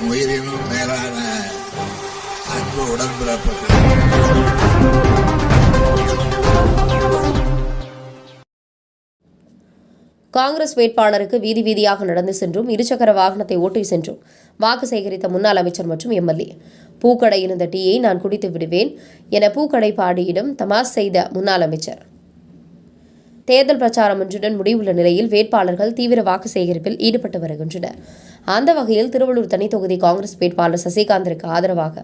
என் உயிரினும் மேலான அன்பு உடன்பிறப்புகள். காங்கிரஸ் வேட்பாளருக்கு வீதி வீதியாக நடந்து சென்றும் இருசக்கர வாகனத்தை ஓட்டி சென்றும் வாக்கு சேகரித்த முன்னாள் அமைச்சர் மற்றும் எம்எல்ஏ. பூக்கடை இருந்த டீயை நான் குடித்து விடுவேன் என பூக்கடை பாடியிடம் தமாஷ் செய்த முன்னாள் அமைச்சர். தேர்தல் பிரச்சாரம் ஒன்றுடன் முடிவுள்ள நிலையில் வேட்பாளர்கள் தீவிர வாக்கு சேகரிப்பில் ஈடுபட்டு வருகின்றனர். அந்த வகையில் திருவள்ளூர் தனி தொகுதி காங்கிரஸ் வேட்பாளர் சசிகாந்திற்கு ஆதரவாக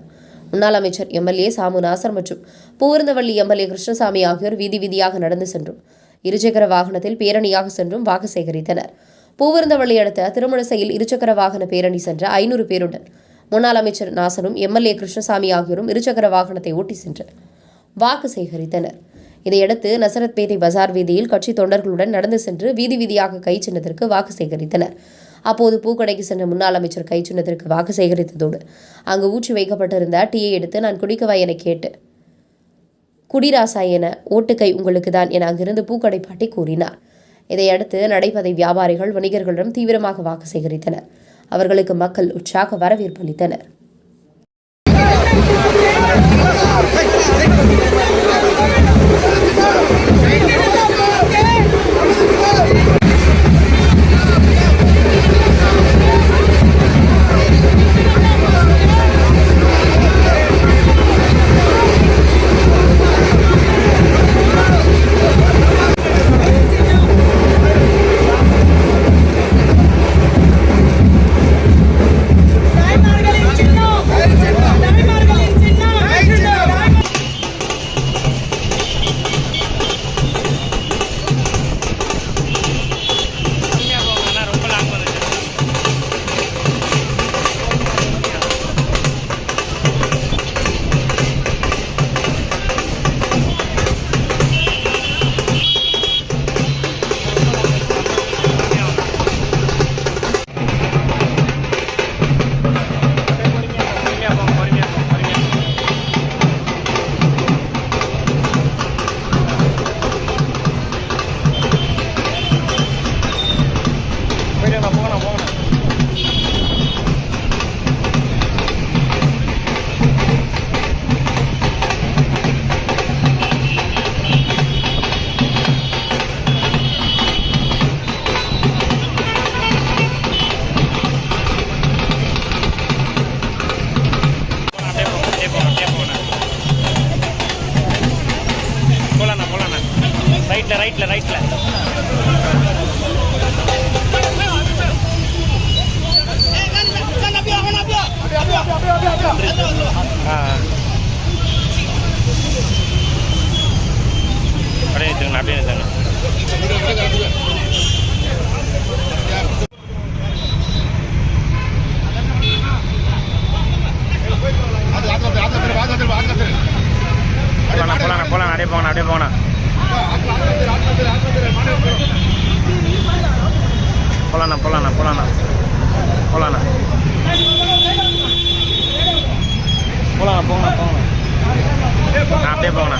முன்னாள் அமைச்சர் எம்எல்ஏ சாமு நாசர் மற்றும் பூவிருந்தவள்ளி எம்எல்ஏ கிருஷ்ணசாமி ஆகியோர் வீதி வீதியாக நடந்து சென்றும் இருசக்கர வாகனத்தில் பேரணியாக சென்றும் வாக்கு சேகரித்தனர். பூவிருந்தவள்ளி அடுத்த திருமணசையில் இருசக்கர வாகன பேரணி சென்ற 500 பேருடன் முன்னாள் அமைச்சர் நாசரும் எம்எல்ஏ கிருஷ்ணசாமி ஆகியோரும் இருசக்கர வாகனத்தை ஓட்டி சென்று வாக்கு சேகரித்தனர். இதையடுத்து நசரத்பேட்டை பஜார் வீதியில் கட்சி தொண்டர்களுடன் நடந்து சென்று வீதி வீதியாக கை சின்னத்திற்கு வாக்கு சேகரித்தனர். அப்போது பூக்கடைக்கு சென்ற முன்னாள் அமைச்சர் கை சின்னத்திற்கு வாக்கு சேகரித்ததோடு அங்கு ஊற்றி வைக்கப்பட்டிருந்த டீயை எடுத்து நான் குடிக்கவா என கேட்டு குடிராசா என ஓட்டுக்கை உங்களுக்கு தான் என அங்கிருந்து பூக்கடை பாட்டி கூறினார். இதையடுத்து நடைபாதை வியாபாரிகள் வணிகர்களிடம் தீவிரமாக வாக்கு சேகரித்தனர். அவர்களுக்கு மக்கள் உற்சாக வரவேற்பு அளித்தனர். ரைட்ல அப்படியே போலாம் அப்படியே போங்கண்ணா அப்படியே போங்கண்ணா.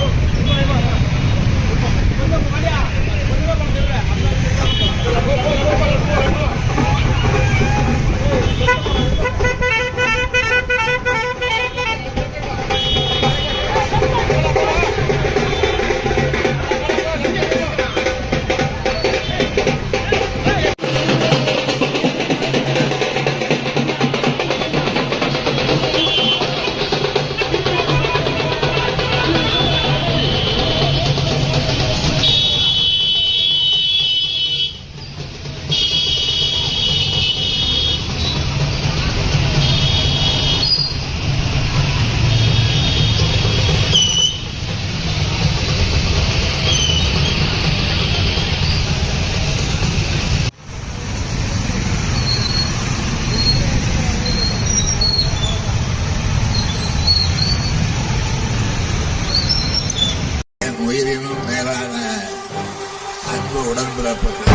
உயிரினும் மேலான அன்பு உடன்பிறப்புகள்.